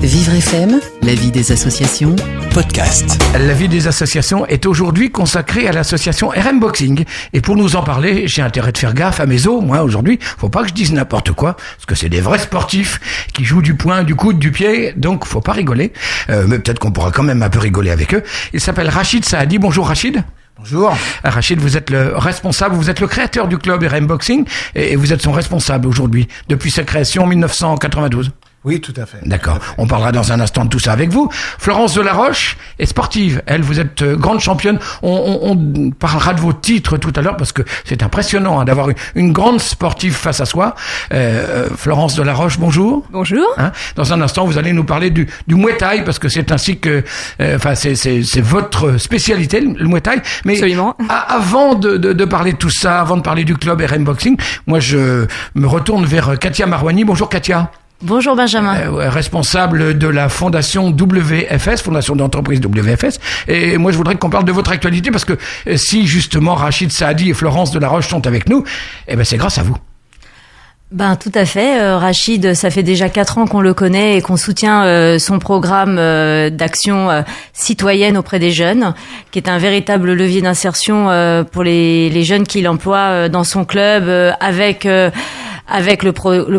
Vivre FM, la vie des associations. Podcast. La vie des associations est aujourd'hui consacrée à l'association RM Boxing. Et pour nous en parler, j'ai intérêt de faire gaffe à mes os. Moi, aujourd'hui, faut pas que je dise n'importe quoi, parce que c'est des vrais sportifs qui jouent du poing, du coude, du pied, donc faut pas rigoler. Mais peut-être qu'on pourra quand même un peu rigoler avec eux. Il s'appelle Rachid Saadi. Bonjour Rachid. Bonjour. Rachid, vous êtes le responsable, vous êtes le créateur du club RM Boxing et vous êtes son responsable aujourd'hui, depuis sa création en 1992. Oui, tout à fait. D'accord. On parlera dans un instant de tout ça avec vous. Florence Delaroche est sportive. Elle, vous êtes grande championne. On parlera de vos titres tout à l'heure parce que c'est impressionnant d'avoir une grande sportive face à soi. Florence Delaroche, bonjour. Bonjour. Dans un instant, vous allez nous parler du Muay Thai parce que c'est ainsi que, c'est votre spécialité, le Muay Thai. Mais absolument. Avant de parler de tout ça, avant de parler du club RM Boxing, moi je me retourne vers Katia Marouani. Bonjour Katia. Bonjour Benjamin. Responsable de la fondation WFS, fondation d'entreprise WFS. Et moi, je voudrais qu'on parle de votre actualité parce que si justement Rachid Saadi et Florence Delaroche sont avec nous, c'est grâce à vous. Tout à fait. Rachid, ça fait déjà 4 ans qu'on le connaît et qu'on soutient son programme d'action citoyenne auprès des jeunes, qui est un véritable levier d'insertion pour les jeunes qu'il emploie dans son club avec le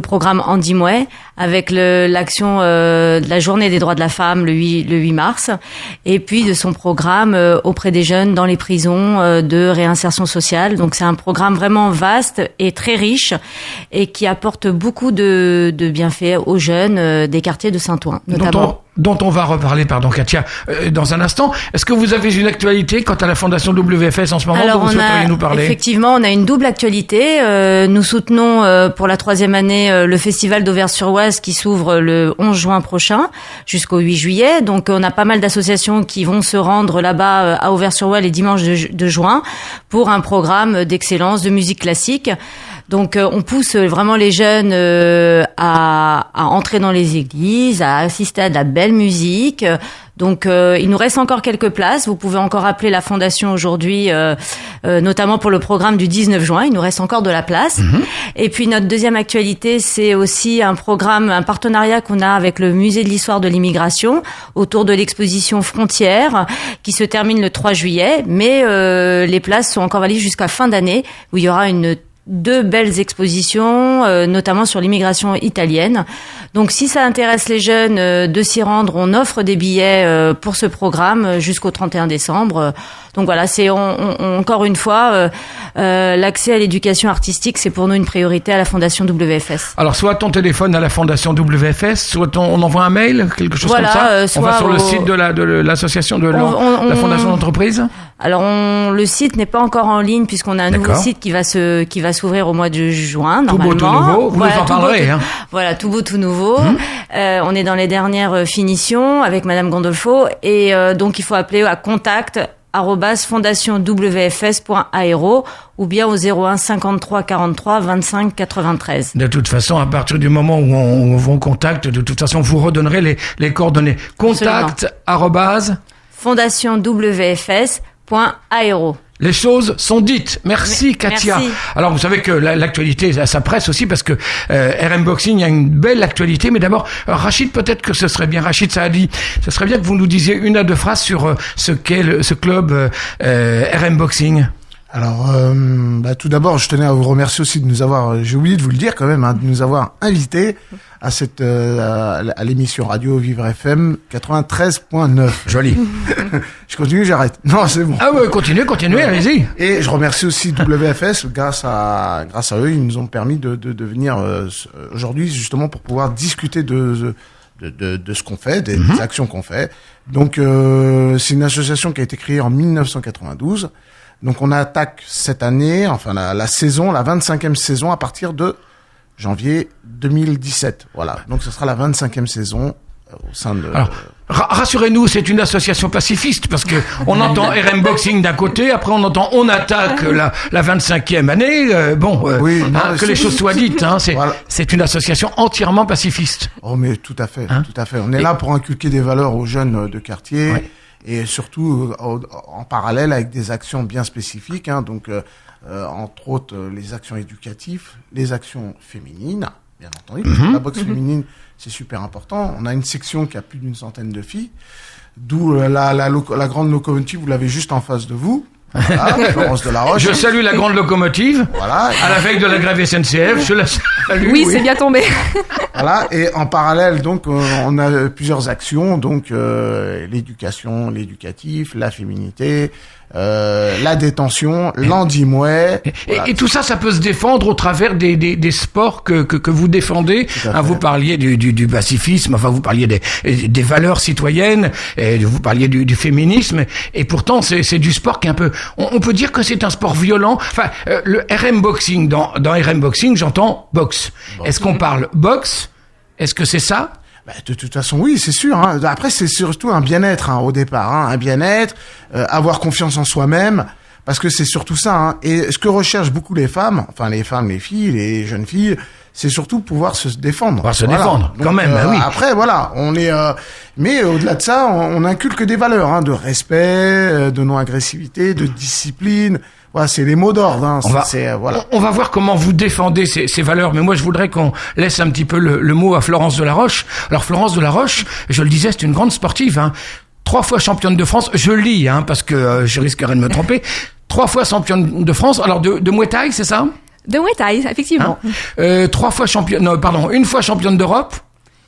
programme Andy Mouet, avec l'action de la journée des droits de la femme le 8 mars, et puis de son programme auprès des jeunes dans les prisons de réinsertion sociale. Donc c'est un programme vraiment vaste et très riche et qui apporte beaucoup de bienfaits aux jeunes des quartiers de Saint-Ouen, notamment. Dont on va reparler, Katia, dans un instant. Est-ce que vous avez une actualité quant à la fondation WFS en ce moment dont vous souhaiteriez nous parler ? Effectivement, on a une double actualité. Nous soutenons pour la 3e année le festival d'Auvers-sur-Oise qui s'ouvre le 11 juin prochain jusqu'au 8 juillet. Donc on a pas mal d'associations qui vont se rendre là-bas à Auvers-sur-Oise les dimanches de juin pour un programme d'excellence de musique classique. Donc on pousse vraiment les jeunes à entrer dans les églises, à assister à de la belle musique. Donc il nous reste encore quelques places. Vous pouvez encore appeler la fondation aujourd'hui, notamment pour le programme du 19 juin. Il nous reste encore de la place. Mmh. Et puis notre deuxième actualité, c'est aussi un partenariat qu'on a avec le Musée de l'Histoire de l'Immigration autour de l'exposition Frontières qui se termine le 3 juillet. Mais les places sont encore valides jusqu'à fin d'année où il y aura 2 belles expositions, notamment sur l'immigration italienne. Donc si ça intéresse les jeunes de s'y rendre, on offre des billets pour ce programme jusqu'au 31 décembre. Donc voilà, c'est encore une fois l'accès à l'éducation artistique, c'est pour nous une priorité à la Fondation WFS. Alors soit on téléphone à la Fondation WFS, soit on envoie un mail, quelque chose comme ça. On va sur le site de l'association de la Fondation d'entreprise. Alors le site n'est pas encore en ligne puisqu'on a un nouveau site qui va s'ouvrir au mois de juin normalement. Tout beau, tout nouveau. Vous nous en parlerez. Voilà, tout beau, tout nouveau. On est dans les dernières finitions avec Madame Gondolfo et donc il faut appeler à contact@fondationwfs.aero ou bien au 01 53 43 25 93. De toute façon, à partir du moment où on vous contacte, de toute façon, vous redonnerez les coordonnées. Contact @fondationwfs.aero. Les choses sont dites. Merci Katia. Merci. Alors vous savez que l'actualité, ça presse aussi parce que RM Boxing a une belle actualité. Mais d'abord, Rachid, peut-être que ce serait bien, Rachid Saadi, ce serait bien que vous nous disiez 1 à 2 phrases sur ce qu'est ce club RM Boxing. Alors, tout d'abord, je tenais à vous remercier aussi de nous avoir, j'ai oublié de vous le dire quand même, de nous avoir invités à à l'émission radio Vivre FM 93.9. Joli. Je continue, j'arrête. Non, c'est bon. Ah ouais, continuez, allez-y. Et je remercie aussi WFS, grâce à eux, ils nous ont permis de venir aujourd'hui justement pour pouvoir discuter de ce qu'on fait, des actions qu'on fait. Donc, c'est une association qui a été créée en 1992. Donc on attaque cette année, la saison, la 25e saison à partir de janvier 2017. Voilà. Donc ce sera la 25e saison au sein de... Alors, rassurez-nous, c'est une association pacifiste parce que on entend RM Boxing d'un côté, après on entend on attaque la 25e année. Oui, que les choses soient dites. C'est une association entièrement pacifiste. Oh mais tout à fait, tout à fait. On est là pour inculquer des valeurs aux jeunes de quartier. Ouais. Et surtout en parallèle avec des actions bien spécifiques, entre autres les actions éducatives, les actions féminines, bien entendu. Parce que la boxe féminine, c'est super important. On a une section qui a plus d'une centaine de filles, d'où la grande locomotive, vous l'avez juste en face de vous. Voilà, Florence Delaroche. Je salue la grande locomotive. Voilà. À la veille de la grève SNCF, je la salue. Oui, c'est bien tombé. Voilà. Et en parallèle, donc, on a plusieurs actions, donc l'éducation, l'éducatif, la féminité, la détention, l'endimouet. Et tout ça, ça peut se défendre au travers des sports que vous défendez. Vous parliez du pacifisme, enfin vous parliez des valeurs citoyennes, et vous parliez du féminisme, et pourtant c'est du sport qui est un peu. On peut dire que c'est un sport violent. Enfin, le RM Boxing, dans RM Boxing, j'entends boxe. Est-ce qu'on parle boxe? Est-ce que c'est ça? De toute façon, oui, c'est sûr. Hein. Après, c'est surtout un bien-être au départ, un bien-être, avoir confiance en soi-même, parce que c'est surtout ça. Hein. Et ce que recherchent beaucoup les femmes, les filles, les jeunes filles, c'est surtout pouvoir se défendre. Pouvoir se défendre, donc, quand même. Oui. Après, voilà, on est. Mais au-delà de ça, on inculque des valeurs, de respect, de non-agressivité, de discipline. Voilà, c'est les mots d'ordre. Hein. On va voir comment vous défendez ces valeurs, mais moi je voudrais qu'on laisse un petit peu le mot à Florence Delaroche. Alors Florence Delaroche, je le disais, c'est une grande sportive. 3 fois championne de France. Je lis, parce que je risquerais de me tromper. 3 fois championne de France. Alors de Muay Thai, c'est ça? De Muay Thai, effectivement. 3 fois championne. Non, pardon, 1 fois championne d'Europe.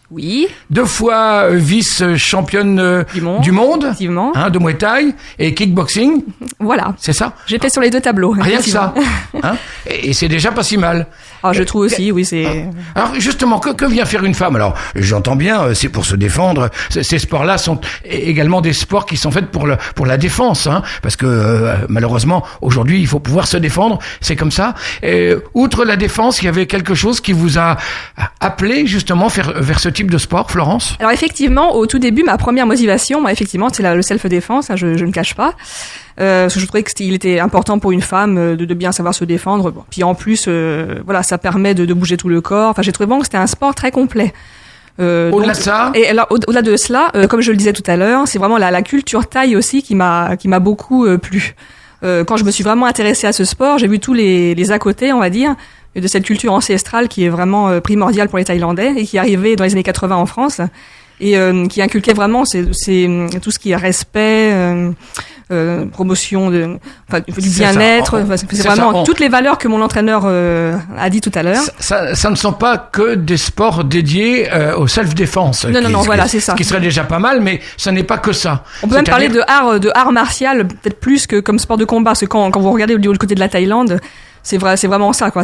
Oui. 2 fois vice-championne du monde, effectivement. De Muay Thai et kickboxing. Voilà. C'est ça. J'ai fait sur les 2 tableaux. Rien que ça. Et c'est déjà pas si mal. Alors, je trouve aussi, oui, c'est... Alors, justement, que vient faire une femme? Alors, j'entends bien, c'est pour se défendre. Ces sports-là sont également des sports qui sont faits pour la défense, parce que, malheureusement, aujourd'hui, il faut pouvoir se défendre. C'est comme ça. Et, outre la défense, il y avait quelque chose qui vous a appelé, justement, vers ce type de sport, Florence? Alors, effectivement, au tout début, ma première motivation, effectivement, c'est le self-défense, je ne cache pas. Parce que je trouvais qu'il était important pour une femme de bien savoir se défendre. Bon. Puis en plus, ça permet de bouger tout le corps. Enfin, j'ai trouvé que c'était un sport très complet. Au-delà de ça. Et alors, au-delà de cela, comme je le disais tout à l'heure, c'est vraiment la culture thaï aussi qui m'a beaucoup plu. Quand je me suis vraiment intéressée à ce sport, j'ai vu tous les à côté, on va dire, de cette culture ancestrale qui est vraiment primordiale pour les Thaïlandais et qui arrivait dans les années 80 en France et qui inculquait vraiment c'est tout ce qui est respect, promotion du bien-être. C'est vraiment toutes les valeurs que mon entraîneur a dit tout à l'heure. Ça ne sont pas que des sports dédiés au self-défense. Non, voilà, c'est ça. Ce qui serait déjà pas mal, mais ça n'est pas que ça. On peut même parler de art martial, peut-être plus que comme sport de combat. Parce que quand vous regardez du côté de la Thaïlande, c'est vraiment ça, quoi.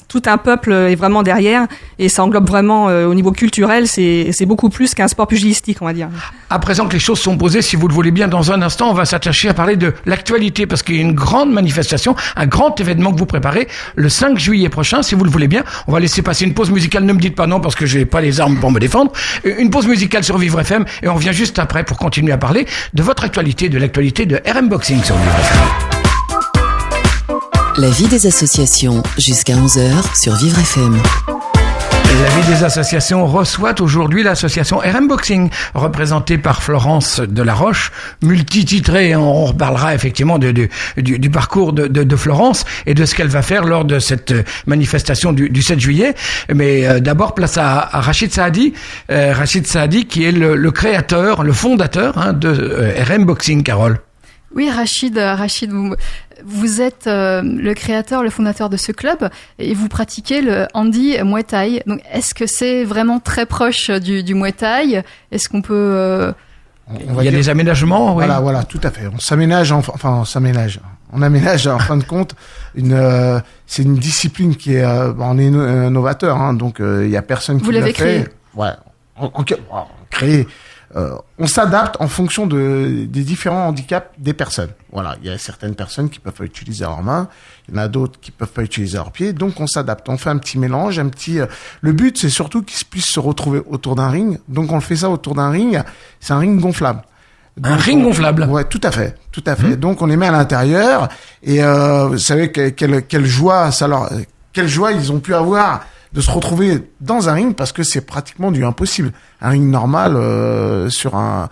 Tout un peuple est vraiment derrière et ça englobe vraiment au niveau culturel, c'est beaucoup plus qu'un sport pugilistique, on va dire. À présent que les choses sont posées, si vous le voulez bien, dans un instant, on va s'attacher à parler de l'actualité parce qu'il y a une grande manifestation, un grand événement que vous préparez le 5 juillet prochain, si vous le voulez bien. On va laisser passer une pause musicale. Ne me dites pas non parce que j'ai pas les armes pour me défendre. Une pause musicale sur Vivre FM et on revient juste après pour continuer à parler de votre actualité, de l'actualité de RM Boxing sur Vivre FM. La vie des associations, jusqu'à 11h sur Vivre FM. La vie des associations reçoit aujourd'hui l'association RM Boxing, représentée par Florence Delaroche, multititrée. On reparlera effectivement du parcours de Florence et de ce qu'elle va faire lors de cette manifestation du 7 juillet. Mais d'abord, place à Rachid Saadi. Rachid Saadi qui est le créateur, le fondateur de RM Boxing, Carole. Oui, Rachid, vous êtes le créateur, le fondateur de ce club et vous pratiquez le handi Muay Thai. Donc, est-ce que c'est vraiment très proche du Muay Thai? Est-ce qu'on peut... Il y a des aménagements, oui. Voilà, tout à fait. On aménage en fin de compte c'est une discipline qui est on est novateur, donc il y a personne qui vous l'a l'avez fait. Créé. Ouais, créé. On s'adapte en fonction des différents handicaps des personnes. Voilà, il y a certaines personnes qui peuvent pas utiliser leurs mains, il y en a d'autres qui peuvent pas utiliser leurs pieds, donc on s'adapte. On fait un petit mélange, le but c'est surtout qu'ils puissent se retrouver autour d'un ring. Donc on fait ça autour d'un ring, c'est un ring gonflable. Donc, un ring gonflable. Ouais, tout à fait. Donc on les met à l'intérieur et vous savez quelle joie ils ont pu avoir de se retrouver dans un ring parce que c'est pratiquement du impossible. Un ring normal sur un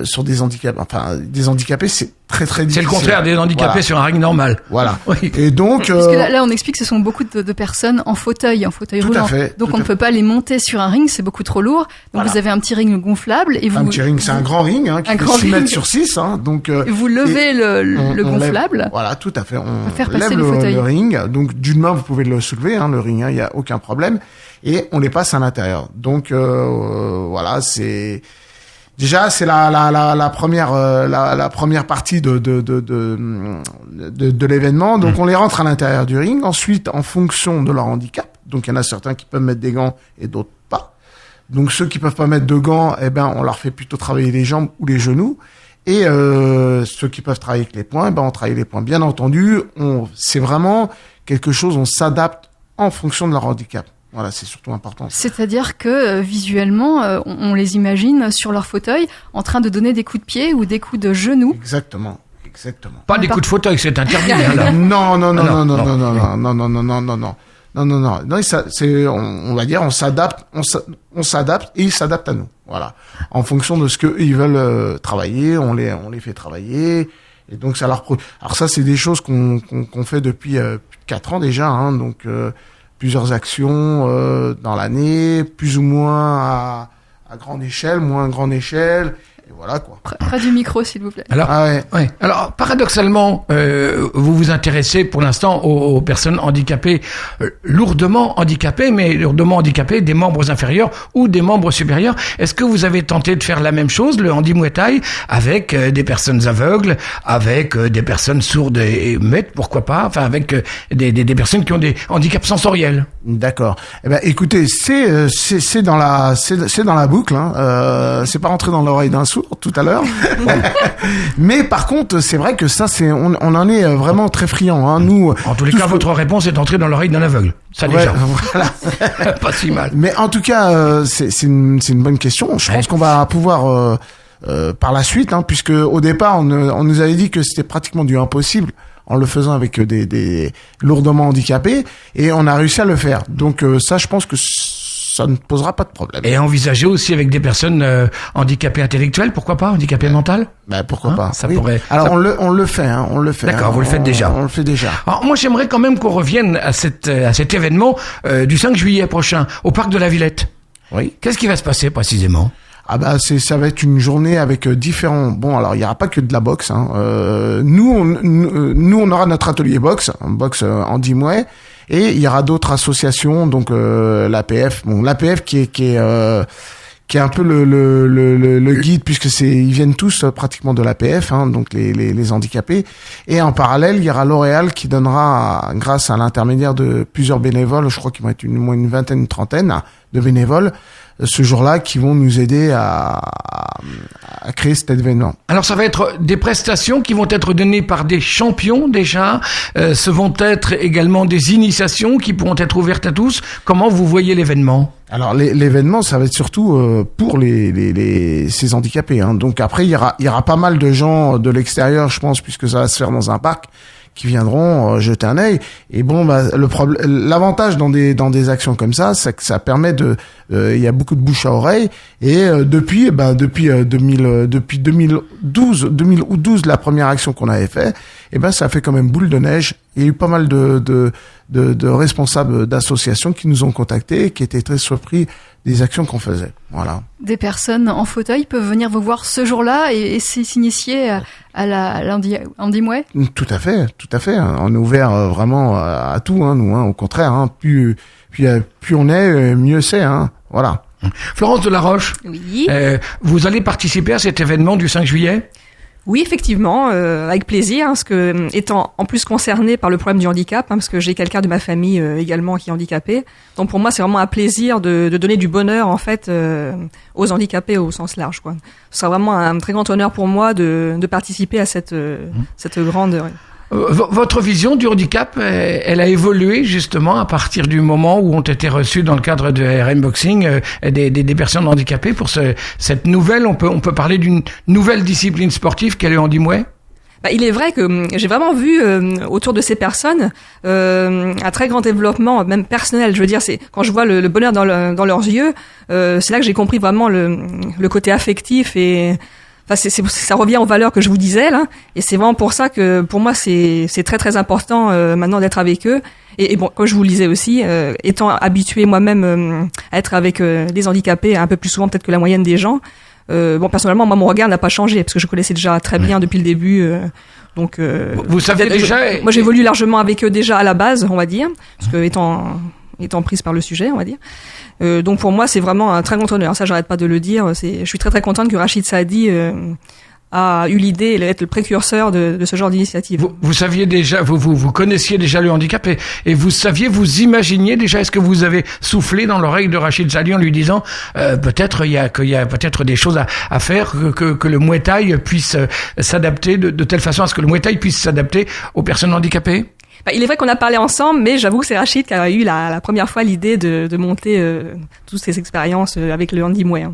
sur des handicapés, c'est très très difficile. C'est le contraire des handicapés sur un ring normal. Voilà. Oui. Et donc Parce que là, on explique que ce sont beaucoup de personnes en fauteuil roulant. Donc on ne peut pas les monter sur un ring, c'est beaucoup trop lourd. Donc vous avez un petit ring gonflable et un petit ring, c'est un grand ring qui fait 6 mètres sur 6. Donc et vous levez le gonflable. Voilà, tout à fait. On faire passer lève le ring. Donc d'une main, vous pouvez le soulever, le ring. Il y a aucun problème. Et on les passe à l'intérieur. Donc voilà, c'est déjà c'est la première partie de l'événement. Donc on les rentre à l'intérieur du ring. Ensuite, en fonction de leur handicap, donc il y en a certains qui peuvent mettre des gants et d'autres pas. Donc ceux qui peuvent pas mettre de gants, on leur fait plutôt travailler les jambes ou les genoux. Et ceux qui peuvent travailler avec les poings, on travaille les poings. Bien entendu, c'est vraiment quelque chose, on s'adapte en fonction de leur handicap. Voilà, c'est surtout important. C'est-à-dire que visuellement, on les imagine sur leur fauteuil en train de donner des coups de pied ou des coups de genoux. Exactement. Pas des coups de fauteuil, c'est interdit. Non. Non, ça, on va dire, on s'adapte et ils s'adaptent à nous. Voilà. En fonction de ce que ils veulent travailler, on les fait travailler. Et donc ça leur alors ça, c'est des choses qu'on fait depuis plus de 4 ans déjà, donc plusieurs actions dans l'année, plus ou moins à grande échelle, moins grande échelle. Et voilà quoi. Près du micro, s'il vous plaît. Alors, ouais. Alors, paradoxalement, vous vous intéressez pour l'instant aux personnes handicapées, lourdement handicapées des membres inférieurs ou des membres supérieurs. Est-ce que vous avez tenté de faire la même chose, le handi Muay Thai, avec des personnes aveugles, avec des personnes sourdes et muettes, pourquoi pas, enfin avec des personnes qui ont des handicaps sensoriels? D'accord. Écoutez, c'est dans la boucle. C'est pas rentré dans l'oreille d'un sourd tout à l'heure. Mais par contre, c'est vrai que ça, on en est vraiment très friand. Nous. En tous les cas, votre réponse est entrée dans l'oreille d'un aveugle. Ça déjà. Voilà. Pas si mal. Mais en tout cas, c'est une bonne question. Je pense qu'on va pouvoir par la suite, puisque au départ, on nous avait dit que c'était pratiquement du impossible en le faisant avec des lourdement handicapés, et on a réussi à le faire. Donc ça, je pense que ça ne posera pas de problème. Et envisager aussi avec des personnes handicapées intellectuelles, pourquoi pas, handicapées mentales? Pourquoi pas. Ça pourrait. Alors on le fait. D'accord, vous le faites déjà. On le fait déjà. Alors moi, j'aimerais quand même qu'on revienne à cet événement du 5 juillet prochain au parc de la Villette. Oui. Qu'est-ce qui va se passer précisément? Ça va être une journée avec différents. Bon, alors il y aura pas que de la boxe. Nous, on aura notre atelier boxe handi Muay, et il y aura d'autres associations, donc l'APF. Bon, l'APF qui est un peu le guide, puisque ils viennent tous pratiquement de l'APF, donc les handicapés. Et en parallèle, il y aura L'Oréal qui donnera, grâce à l'intermédiaire de plusieurs bénévoles, je crois qu'il va être une vingtaine, une trentaine de bénévoles, ce jour-là, qui vont nous aider à créer cet événement. Alors ça va être des prestations qui vont être données par des champions déjà, ce vont être également des initiations qui pourront être ouvertes à tous. Comment vous voyez l'événement? Alors l'événement, ça va être surtout pour ces handicapés. Donc après, il y aura pas mal de gens de l'extérieur, je pense, puisque ça va se faire dans un parc, qui viendront jeter un œil. Et bon, l'avantage dans des actions comme ça, c'est que ça permet il y a beaucoup de bouche à oreille. Et depuis 2012, la première action qu'on avait fait, ça a fait quand même boule de neige. Il y a eu pas mal de responsables d'associations qui nous ont contactés, qui étaient très surpris des actions qu'on faisait. Voilà. Des personnes en fauteuil peuvent venir vous voir ce jour-là et s'initier à l'handi Muay? Tout à fait. On est ouvert vraiment à tout, nous. Au contraire, plus on est, mieux c'est. Voilà. Florence Delaroche. Oui. Vous allez participer à cet événement du 5 juillet? Oui, effectivement, avec plaisir, parce que étant en plus concernée par le problème du handicap, parce que j'ai quelqu'un de ma famille également qui est handicapé, donc pour moi c'est vraiment un plaisir de donner du bonheur en fait aux handicapés au sens large, quoi. Ce sera vraiment un très grand honneur pour moi de participer à cette grande. Votre vision du handicap, elle a évolué justement à partir du moment où ont été reçus dans le cadre de RM Boxing des personnes handicapées pour cette nouvelle, on peut parler d'une nouvelle discipline sportive qu'est le handi Muay? Il est vrai que j'ai vraiment vu autour de ces personnes un très grand développement, même personnel. Je veux dire, c'est quand je vois le bonheur dans leurs yeux, c'est là que j'ai compris vraiment le côté affectif et ça revient aux valeurs que je vous disais là, et c'est vraiment pour ça que pour moi c'est très très important maintenant d'être avec eux. Et bon, comme je vous le disais aussi, étant habituée moi-même à être avec des handicapés un peu plus souvent peut-être que la moyenne des gens. Bon, personnellement, moi mon regard n'a pas changé parce que je connaissais déjà très bien depuis le début. Donc, vous saviez déjà. Moi, j'évolue largement avec eux déjà à la base, on va dire, parce que étant prise par le sujet, on va dire. Donc pour moi, c'est vraiment un très grand honneur. Ça, j'arrête pas de le dire. Je suis très très contente que Rachid Saadi a eu l'idée d'être le précurseur de ce genre d'initiative. Vous saviez déjà, vous connaissiez déjà le handicap et vous imaginiez déjà, est-ce que vous avez soufflé dans l'oreille de Rachid Saadi en lui disant peut-être il y a peut-être des choses à faire que le Muay Thai puisse s'adapter de telle façon à ce que le Muay Thai puisse s'adapter aux personnes handicapées? Il est vrai qu'on a parlé ensemble, mais j'avoue que c'est Rachid qui a eu la première fois l'idée de monter toutes ces expériences avec le handi Muay.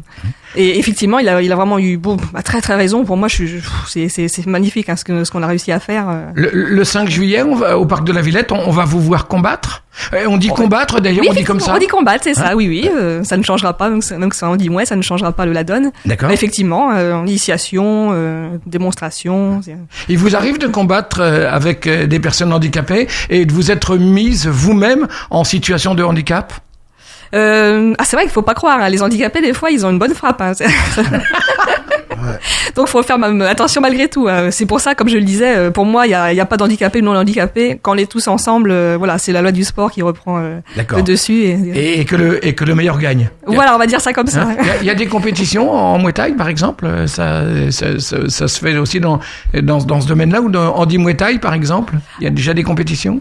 Et effectivement, il a vraiment eu très très raison. Pour moi, c'est magnifique ce qu'on a réussi à faire. Le 5 juillet, au parc de la Villette, on va vous voir combattre. On dit combattre, d'ailleurs, oui, on dit comme ça. On dit combattre, c'est ça, oui. Ça ne changera pas, donc ça handi Muay, ça ne changera pas la donne. D'accord. Mais effectivement, initiation, démonstration. Il vous arrive de combattre avec des personnes handicapées et de vous être mise vous-même en situation de handicap? C'est vrai qu'il faut pas croire, hein. Les handicapés, des fois, ils ont une bonne frappe, hein. Donc, faut faire attention malgré tout, hein. C'est pour ça, comme je le disais, pour moi, il y a pas d'handicapés ou non handicapés. Quand on est tous ensemble, voilà, c'est la loi du sport qui reprend le dessus et que le meilleur gagne. Voilà, on va dire ça comme ça. Il y a des compétitions en Muay Thai, par exemple. Ça se fait aussi dans ce domaine-là, ou dans handi Muay Thai, par exemple. Il y a déjà des compétitions.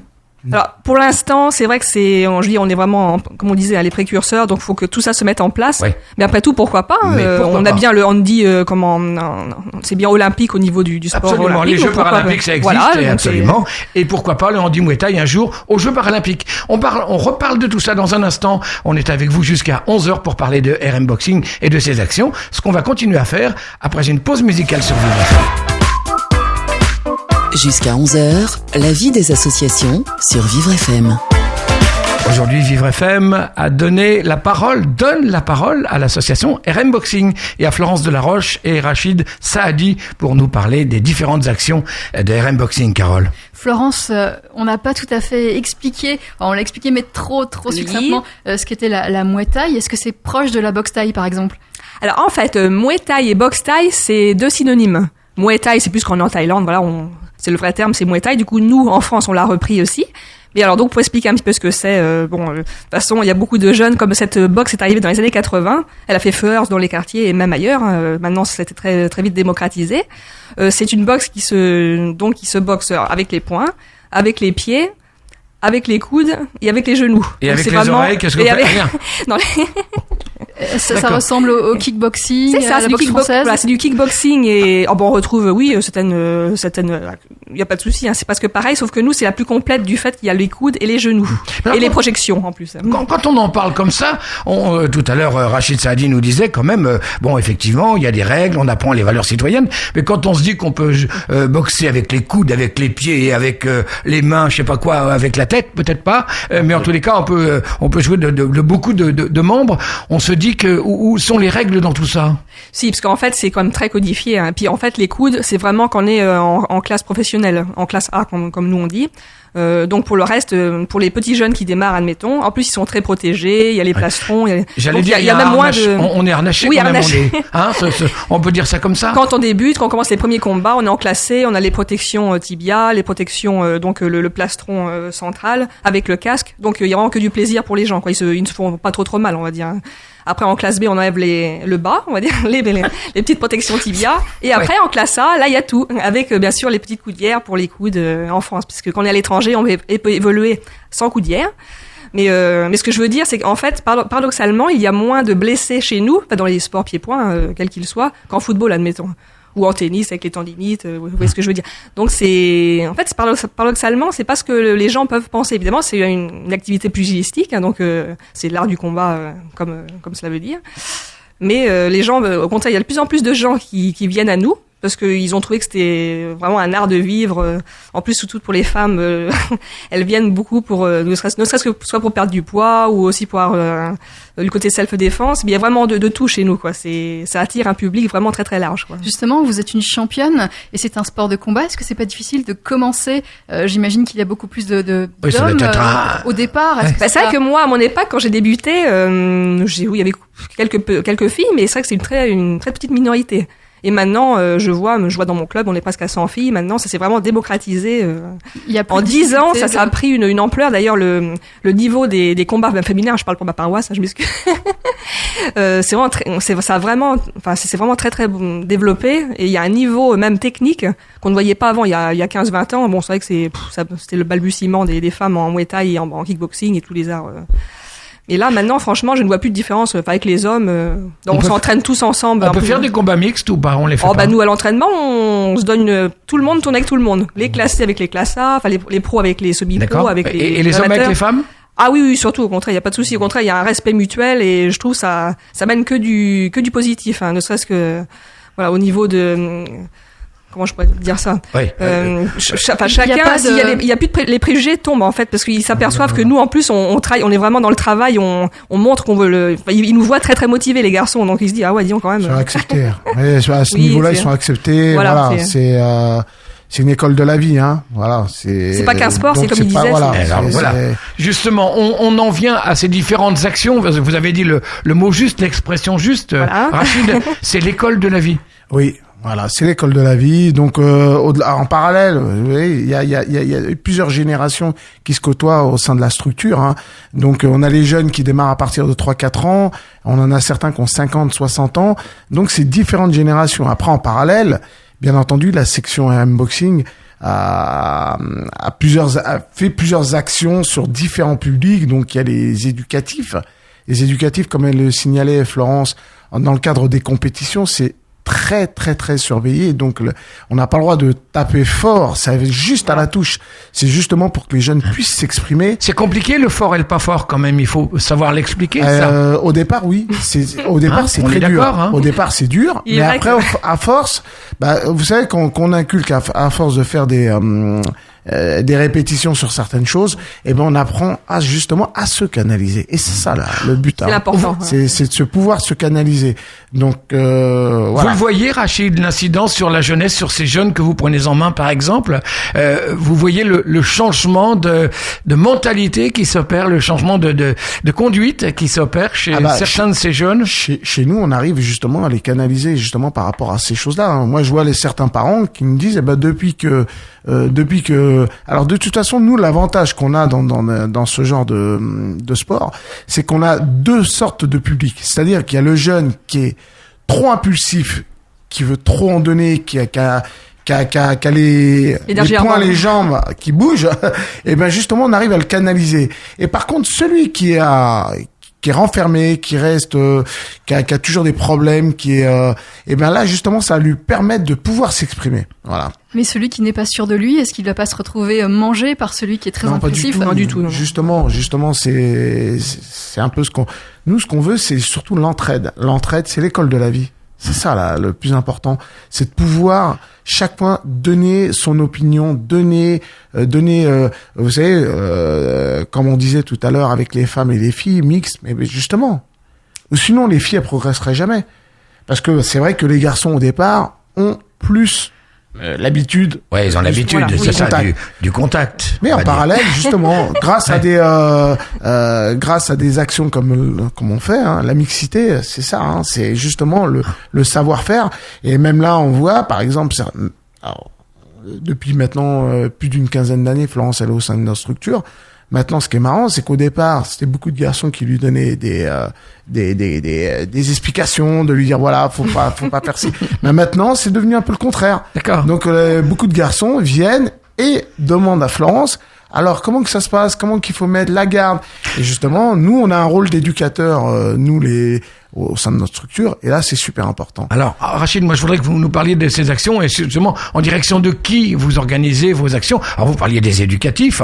Alors, pour l'instant, c'est vrai que on est vraiment, comme on disait, les précurseurs, donc faut que tout ça se mette en place. Ouais. Mais après tout, pourquoi pas? On a bien le handi, c'est bien olympique au niveau du sport. Absolument. Olympique. Les Jeux paralympiques, ça existe, voilà, absolument. Et pourquoi pas le handi Muay Thai un jour aux Jeux paralympiques. On reparle de tout ça dans un instant. On est avec vous jusqu'à 11h pour parler de RM Boxing et de ses actions. Ce qu'on va continuer à faire après une pause musicale sur Vivre FM. Jusqu'à 11h, la vie des associations sur Vivre FM. Aujourd'hui, Vivre FM donne la parole à l'association RM Boxing et à Florence Delaroche et Rachid Saadi pour nous parler des différentes actions de RM Boxing. Carole. Florence, on n'a pas tout à fait expliqué, on l'a expliqué mais trop succinctement ce qu'était la Muay Thai. Est-ce que c'est proche de la boxe Thai par exemple? Alors en fait, Muay Thai et boxe Thai, c'est deux synonymes. Muay Thai, c'est plus qu'on est en Thaïlande, voilà, c'est le vrai terme, c'est Muay Thai. Du coup, nous, en France, on l'a repris aussi. Mais alors, donc, pour expliquer un petit peu ce que c'est, de toute façon, il y a beaucoup de jeunes, comme cette boxe est arrivée dans les années 80. Elle a fait fureur dans les quartiers et même ailleurs. Maintenant, c'était très, très vite démocratisé. C'est une boxe qui se boxe avec les poings, avec les pieds, avec les coudes et avec les genoux. Et donc, avec les oreilles, qu'est-ce que vous faites? Rien. Ça ressemble au kickboxing. C'est ça, c'est du kickboxing. Voilà, c'est du kickboxing et on retrouve certaines. Il y a pas de souci. Hein, c'est parce que pareil, sauf que nous, c'est la plus complète du fait qu'il y a les coudes et les genoux et les projections en plus. Quand on en parle comme ça, tout à l'heure, Rachid Saadi nous disait quand même, effectivement, il y a des règles, on apprend les valeurs citoyennes, mais quand on se dit qu'on peut boxer avec les coudes, avec les pieds et avec les mains, je sais pas quoi, avec la tête, peut-être pas, mais en tous les cas, on peut jouer de beaucoup de membres. On se dit que où sont les règles dans tout ça? Si, parce qu'en fait, c'est quand même très codifié. Hein. Puis en fait, les coudes, c'est vraiment quand on est en classe professionnelle, en classe A, comme nous on dit. Donc pour le reste, pour les petits jeunes qui démarrent, admettons, en plus ils sont très protégés, il y a les plastrons, il y a même moins de... On est harnaché oui, quand même, on peut dire ça comme ça. Quand on débute, quand on commence les premiers combats, on est enclassé, on a les protections tibia, les protections, donc le plastron central, avec le casque, donc il y a vraiment que du plaisir pour les gens, quoi. Ils ne se font pas trop mal, on va dire. Après, en classe B, on enlève le bas, on va dire, les petites protections tibia. Et après, en classe A, là, il y a tout. Avec, bien sûr, les petites coudières pour les coudes en France. Parce que quand on est à l'étranger, on peut évoluer sans coudières. Mais ce que je veux dire, c'est qu'en fait, paradoxalement, il y a moins de blessés chez nous, pas dans les sports pieds-poings, quels qu'ils soient, qu'en football, admettons. Ou en tennis avec les tendinites, vous voyez ce que je veux dire. Donc paradoxalement, c'est pas ce que les gens peuvent penser. Évidemment, c'est une activité pugilistique, hein, donc c'est l'art du combat comme cela veut dire. Mais les gens, au contraire, il y a de plus en plus de gens qui viennent à nous. parce qu'ils ont trouvé que c'était vraiment un art de vivre. En plus, surtout pour les femmes, elles viennent beaucoup pour ne serait-ce que soit pour perdre du poids ou aussi pour avoir le côté self-défense. Mais il y a vraiment de tout chez nous, quoi. Ça attire un public vraiment très très large, quoi. Justement, vous êtes une championne et c'est un sport de combat. Est-ce que c'est pas difficile de commencer? J'imagine qu'il y a beaucoup plus d'hommes au départ. C'est vrai que moi, à mon époque, quand j'ai débuté, il y avait quelques filles, mais c'est vrai que c'est une très petite minorité. Et maintenant, je vois dans mon club, on est presque à 100 filles. Maintenant, ça s'est vraiment démocratisé. En 10 ans, ça a pris une ampleur. D'ailleurs, le niveau des combats féminins, je parle pour ma paroisse, je m'excuse. C'est vraiment très très développé. Et il y a un niveau même technique qu'on ne voyait pas avant. Il y a 15-20 ans. Bon, c'est vrai que c'était le balbutiement des femmes en Muay Thai et en kickboxing et tous les arts. Et là, maintenant, franchement, je ne vois plus de différence avec les hommes. On s'entraîne tous ensemble. On peut faire des combats mixtes ou pas? On les fait pas? Nous, à l'entraînement, on se donne tout le monde tourne avec tout le monde. Les classés avec les classes A, enfin les pros avec les semi-pros, avec et les hommes avec les femmes? Ah oui, surtout, au contraire, il n'y a pas de souci. Au contraire, il y a un respect mutuel et je trouve ça mène que du positif, ne serait-ce que, voilà, au niveau de, comment je pourrais dire ça? Oui. Chacun, il y a plus les préjugés tombent, en fait, parce qu'ils s'aperçoivent que nous, en plus, on travaille, on est vraiment dans le travail, on montre qu'on veut ils nous voient très très motivés, les garçons, donc ils se disent, ah ouais, disons quand même. Ils sont acceptés. À ce niveau-là, ils sont acceptés. Voilà, c'est une école de la vie, hein. Voilà, c'est pas qu'un sport, c'est comme il disait. Voilà. Justement, on en vient à ces différentes actions. Vous avez dit le mot juste, l'expression juste. Voilà. Rachid, c'est l'école de la vie. Oui. Voilà, c'est l'école de la vie. Donc, en parallèle, il y a plusieurs générations qui se côtoient au sein de la structure, hein. Donc, on a les jeunes qui démarrent à partir de 3-4 ans. On en a certains qui ont 50, 60 ans. Donc, c'est différentes générations. Après, en parallèle, bien entendu, la section RM Boxing a fait plusieurs actions sur différents publics. Donc, il y a les éducatifs. Les éducatifs, comme elle le signalait Florence, dans le cadre des compétitions, c'est très très très surveillé, donc on n'a pas le droit de taper fort, ça va juste à la touche, c'est justement pour que les jeunes puissent s'exprimer. C'est compliqué le fort et le pas fort quand même, il faut savoir l'expliquer. Ça. Au départ oui, c'est très dur. Hein. Au départ c'est dur, mais après à force, vous savez qu'on inculque à force de faire des répétitions sur certaines choses, et on apprend justement à se canaliser, et c'est ça là le but. C'est l'important. C'est de se pouvoir se canaliser. Donc voilà. Vous le voyez, Rachid, l'incidence sur la jeunesse, sur ces jeunes que vous prenez en main, par exemple. Vous voyez le changement de mentalité qui s'opère, le changement de conduite qui s'opère chez certains de ces jeunes. Chez nous, on arrive justement à les canaliser justement par rapport à ces choses-là. Moi, je vois certains parents qui me disent, depuis que alors de toute façon, nous, l'avantage qu'on a dans ce genre de sport, c'est qu'on a deux sortes de publics. C'est-à-dire qu'il y a le jeune qui est trop impulsif, qui veut trop en donner, qui a les poings, les jambes qui bougent, et justement, on arrive à le canaliser. Et par contre, celui qui est renfermé, qui reste, qui a toujours des problèmes, là justement ça va lui permettre de pouvoir s'exprimer. Voilà. Mais celui qui n'est pas sûr de lui, est-ce qu'il va pas se retrouver mangé par celui qui est très impulsif? Non, du tout. Non. Justement, c'est un peu ce qu'on veut, c'est surtout l'entraide. L'entraide, c'est l'école de la vie. C'est ça là, le plus important, c'est de pouvoir chaque point donner son opinion, donner, vous savez, comme on disait tout à l'heure avec les femmes et les filles mixtes, mais justement, ou sinon les filles elles progresseraient jamais, parce que c'est vrai que les garçons au départ ont plus l'habitude. Ouais, ils ont l'habitude, du contact. Mais en parallèle, justement, grâce à des actions comme on fait, hein, la mixité, c'est ça, hein, c'est justement le savoir-faire. Et même là, on voit, par exemple, depuis maintenant plus d'une quinzaine d'années, Florence elle est au sein de notre structure. Maintenant, ce qui est marrant, c'est qu'au départ, c'était beaucoup de garçons qui lui donnaient des explications, de lui dire voilà, faut pas faire ci. Mais maintenant, c'est devenu un peu le contraire. D'accord. Donc, beaucoup de garçons viennent et demandent à Florence, alors comment que ça se passe, comment qu'il faut mettre la garde. Et justement, nous, on a un rôle d'éducateur. au sein de notre structure. Et là, c'est super important. Alors, Rachid, moi, je voudrais que vous nous parliez de ces actions et justement, en direction de qui vous organisez vos actions. Alors, vous parliez des éducatifs,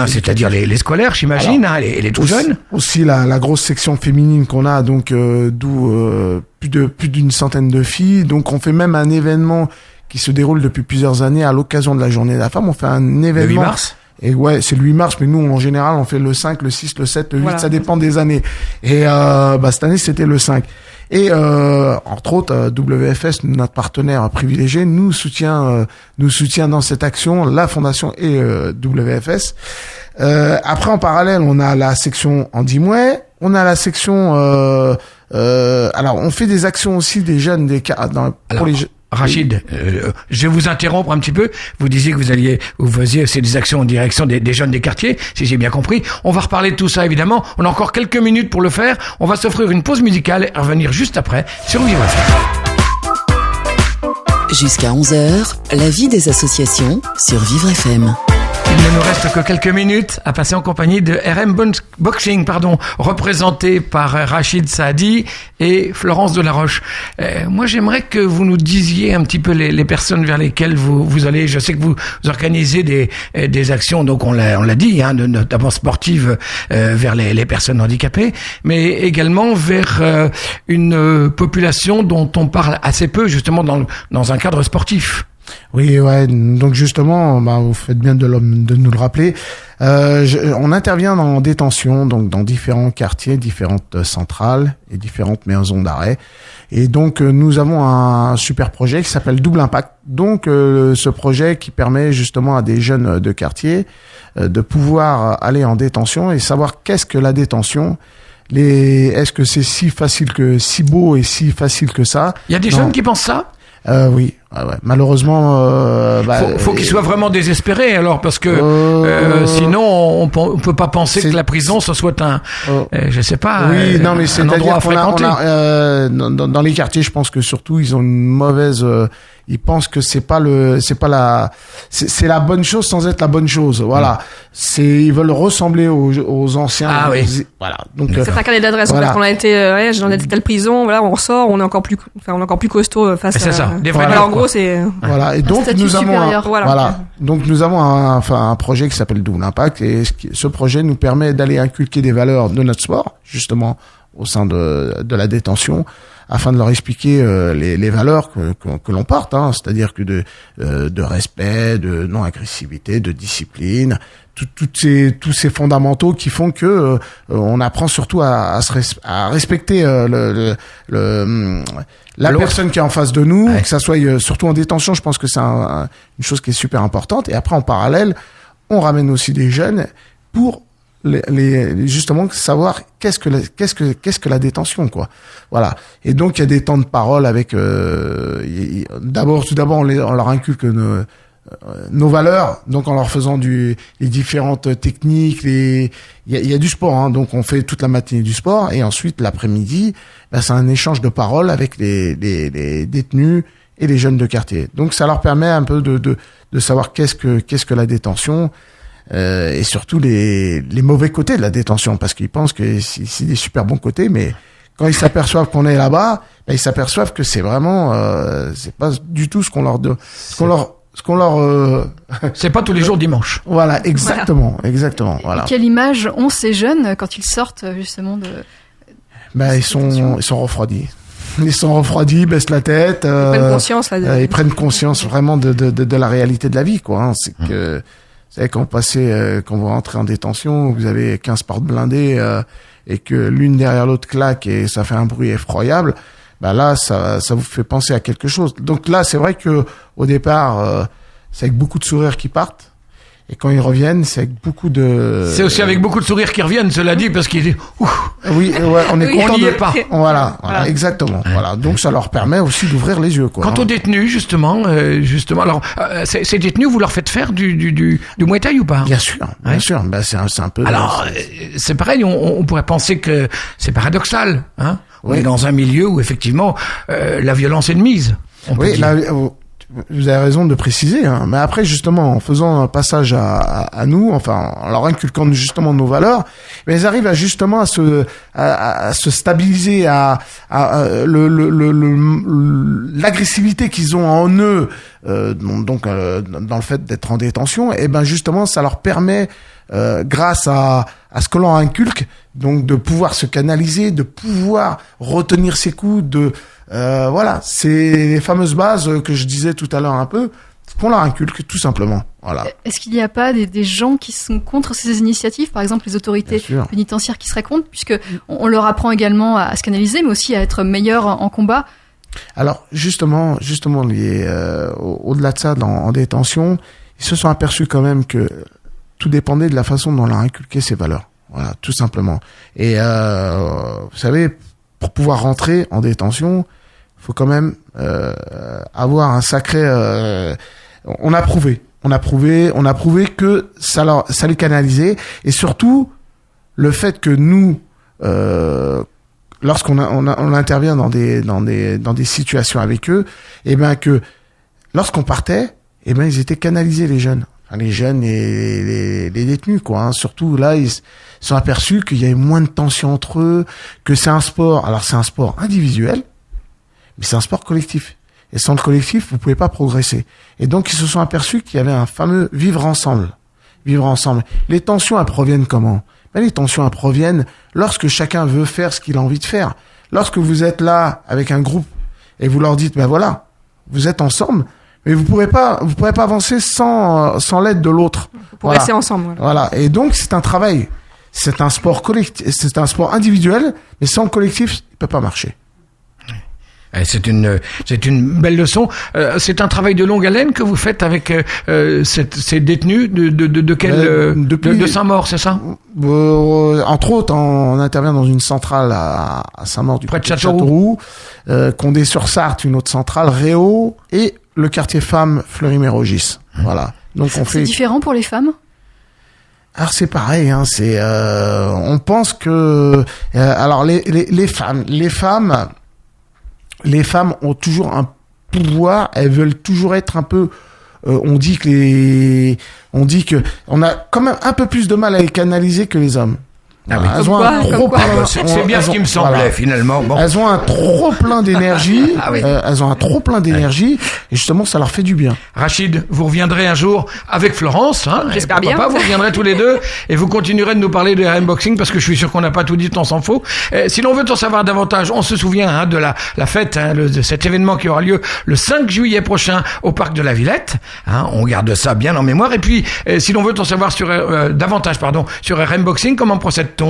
c'est-à-dire les scolaires, j'imagine, les tout jeunes. Aussi, la grosse section féminine qu'on a, donc, d'où plus d'une centaine de filles. Donc, on fait même un événement qui se déroule depuis plusieurs années à l'occasion de la Journée de la Femme. On fait un événement. Le 8 mars. Et ouais, c'est le 8 mars, mais nous, en général, on fait le 5, le 6, le 7, le 8, ça dépend des années. Et cette année, c'était le 5. Et entre autres, WFS, notre partenaire privilégié, nous soutient dans cette action, la fondation et WFS. Après, en parallèle, on a la section Handi-Mouet, on a la section... alors, on fait des actions aussi des jeunes, pour les jeunes. Rachid, je vais vous interrompre un petit peu. Vous disiez que vous faisiez des actions en direction des jeunes des quartiers, si j'ai bien compris. On va reparler de tout ça, évidemment. On a encore quelques minutes pour le faire. On va s'offrir une pause musicale et revenir juste après sur Vivre FM. Jusqu'à 11h, la vie des associations sur Vivre FM. Il ne nous reste que quelques minutes à passer en compagnie de RM Boxing, représenté par Rachid Saadi et Florence Delaroche. Moi, j'aimerais que vous nous disiez un petit peu les personnes vers lesquelles vous allez. Je sais que vous organisez des actions, donc on l'a dit, notamment sportives vers les personnes handicapées, mais également vers une population dont on parle assez peu, justement, dans un cadre sportif. Oui, ouais. Donc justement, vous faites bien de nous le rappeler. On intervient en détention, donc dans différents quartiers, différentes centrales et différentes maisons d'arrêt. Et donc nous avons un super projet qui s'appelle Double Impact. Donc ce projet qui permet justement à des jeunes de quartier de pouvoir aller en détention et savoir qu'est-ce que la détention. Est-ce que c'est si beau et si facile que ça? Il y a des jeunes qui pensent ça? Oui. Ouais. Malheureusement, faut qu'ils soient vraiment désespérés alors, parce que sinon on peut pas penser que la prison ce soit je sais pas, non, mais un endroit à fréquenter. Dans les quartiers, je pense que surtout ils ont une mauvaise. Ils pensent que c'est la bonne chose sans être la bonne chose. Voilà. Ils veulent ressembler aux anciens. Ah oui. Voilà. Donc c'est un carnet d'adresse. Voilà. On a été, j'en ai été telle prison. Voilà, on ressort, on est encore plus costaud face. C'est ça. Des vrais. Alors en gros, c'est. Voilà. Et donc nous avons Donc nous avons un projet qui s'appelle Double Impact, et ce projet nous permet d'aller inculquer des valeurs de notre sport, justement, au sein de la détention, afin de leur expliquer les valeurs que l'on porte, c'est-à-dire que de respect, de non-agressivité, de discipline, tous ces fondamentaux qui font que on apprend surtout à respecter la personne qui est en face de nous, que ça soit surtout en détention. Je pense que c'est une chose qui est super importante. Et après, en parallèle, on ramène aussi des jeunes pour justement savoir qu'est-ce que la détention, quoi. Voilà. Et donc il y a des temps de parole avec tout d'abord on leur inculque nos valeurs, donc en leur faisant les différentes techniques, il y a du sport, donc on fait toute la matinée du sport, et ensuite l'après-midi, c'est un échange de paroles avec les détenus et les jeunes de quartier. Donc ça leur permet un peu de savoir qu'est-ce que la détention. Et surtout les mauvais côtés de la détention, parce qu'ils pensent que c'est des super bons côtés, mais quand ils s'aperçoivent qu'on est là-bas, ils s'aperçoivent que c'est vraiment c'est pas du tout ce qu'on leur c'est pas tous les jours dimanche. Voilà, exactement. Voilà. Et quelle image ont ces jeunes quand ils sortent justement de ils sont refroidis. Ils sont refroidis, baissent la tête. Ils prennent conscience vraiment de la réalité de la vie, quoi. C'est que vous savez, quand vous rentrez en détention, vous avez 15 portes blindées et que l'une derrière l'autre claque et ça fait un bruit effroyable, là, ça vous fait penser à quelque chose. Donc là, c'est vrai que au départ, c'est avec beaucoup de sourires qu'ils partent. Et quand ils reviennent, c'est avec beaucoup de... C'est aussi avec beaucoup de sourires qu'ils reviennent, cela dit, parce qu'ils disent... Oui, on est content on n'y est pas. Voilà, exactement. Voilà. Donc ça leur permet aussi d'ouvrir les yeux, quoi. Quant aux détenus, justement, alors, ces détenus, vous leur faites faire du Muay Thai ou pas? Bien sûr. C'est un peu... Alors, c'est pareil, on pourrait penser que c'est paradoxal, On est dans un milieu où, effectivement, la violence est de mise. vous avez raison de préciser, hein. Mais après, justement, en faisant un passage à nous, enfin, en leur inculquant justement nos valeurs, mais ils arrivent à justement à se stabiliser, l'agressivité qu'ils ont en eux, donc dans le fait d'être en détention, et ben justement, ça leur permet, grâce à ce que l'on inculque, donc de pouvoir se canaliser, de pouvoir retenir ses coups, voilà, c'est les fameuses bases que je disais tout à l'heure un peu, qu'on leur inculque tout simplement. Voilà. Est-ce qu'il n'y a pas des gens qui sont contre ces initiatives, par exemple les autorités pénitentiaires qui seraient contre, puisque on leur apprend également à se canaliser, mais aussi à être meilleurs en combat? Alors justement lié au-delà de ça, en détention, ils se sont aperçus quand même que tout dépendait de la façon dont on leur inculquait ces valeurs. Voilà, tout simplement. Et vous savez, pour pouvoir rentrer en détention, faut quand même avoir un sacré. On a prouvé que ça les canalisait, et surtout le fait que nous, lorsqu'on intervient dans des situations avec eux, et ben que lorsqu'on partait, et ben ils étaient canalisés, les jeunes. Les jeunes et les détenus, quoi, hein. Surtout là, ils sont aperçus qu'il y avait moins de tension entre eux, que c'est un sport. Alors c'est un sport individuel, mais c'est un sport collectif. Et sans le collectif, vous pouvez pas progresser. Et donc ils se sont aperçus qu'il y avait un fameux vivre ensemble. Vivre ensemble. Les tensions, elles proviennent comment? Ben, les tensions, elles proviennent lorsque chacun veut faire ce qu'il a envie de faire. Lorsque vous êtes là avec un groupe et vous leur dites, ben voilà, vous êtes ensemble. Mais vous pourrez pas avancer sans l'aide de l'autre. Pour rester ensemble. Voilà. Et donc, c'est un travail. C'est un sport collectif, c'est un sport individuel, mais sans le collectif, il peut pas marcher. C'est une belle leçon. C'est un travail de longue haleine que vous faites avec ces détenus de Saint-Maur, c'est ça? Entre autres, on intervient dans une centrale à Saint-Maur du près de Châteauroux, Condé-sur-Sarthe, une autre centrale, Réau, et le quartier femmes Fleury-Mérogis. Voilà. Donc c'est différent pour les femmes? Alors c'est pareil, hein. On pense que alors les femmes ont toujours un pouvoir. Elles veulent toujours être un peu. On dit que on a quand même un peu plus de mal à les canaliser que les hommes. C'est bien ce qui me semblait, finalement. Bon. Elles ont un trop plein d'énergie. Et justement, ça leur fait du bien. Rachid, vous reviendrez un jour avec Florence, hein. J'espère bien. Vous reviendrez tous les deux et vous continuerez de nous parler de RM Boxing, parce que je suis sûr qu'on n'a pas tout dit, on s'en fout. Si l'on veut en savoir davantage, on se souvient de la fête, de cet événement qui aura lieu le 5 juillet prochain au parc de la Villette. On garde ça bien en mémoire. Et puis, si l'on veut en savoir davantage sur RM Boxing, comment procède-t-on?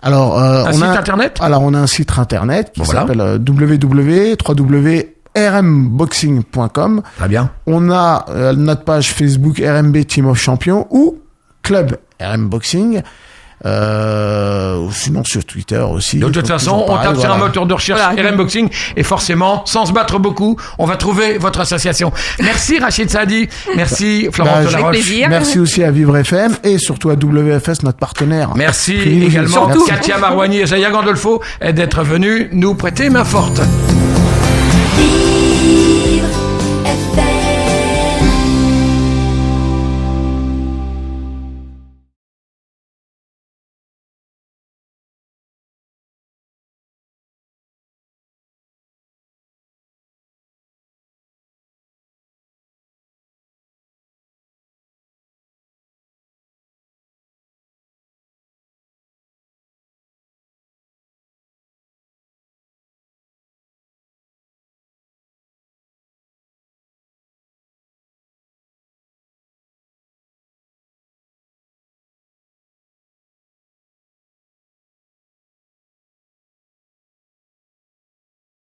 Alors, site internet? Alors, on a un site internet qui s'appelle www.rmboxing.com. Très bien. On a notre page Facebook RMB Team of Champions ou Club RM Boxing. Ou sinon sur Twitter aussi. De toute façon, on tape sur un moteur de recherche RM Boxing et forcément, sans se battre beaucoup, on va trouver votre association. Merci Rachid Saadi, merci Florence Delaroche. Merci aussi à Vivre FM et surtout à WFS, notre partenaire. Merci également Katia Marouani et Jaya Gandolfo d'être venus nous prêter main forte.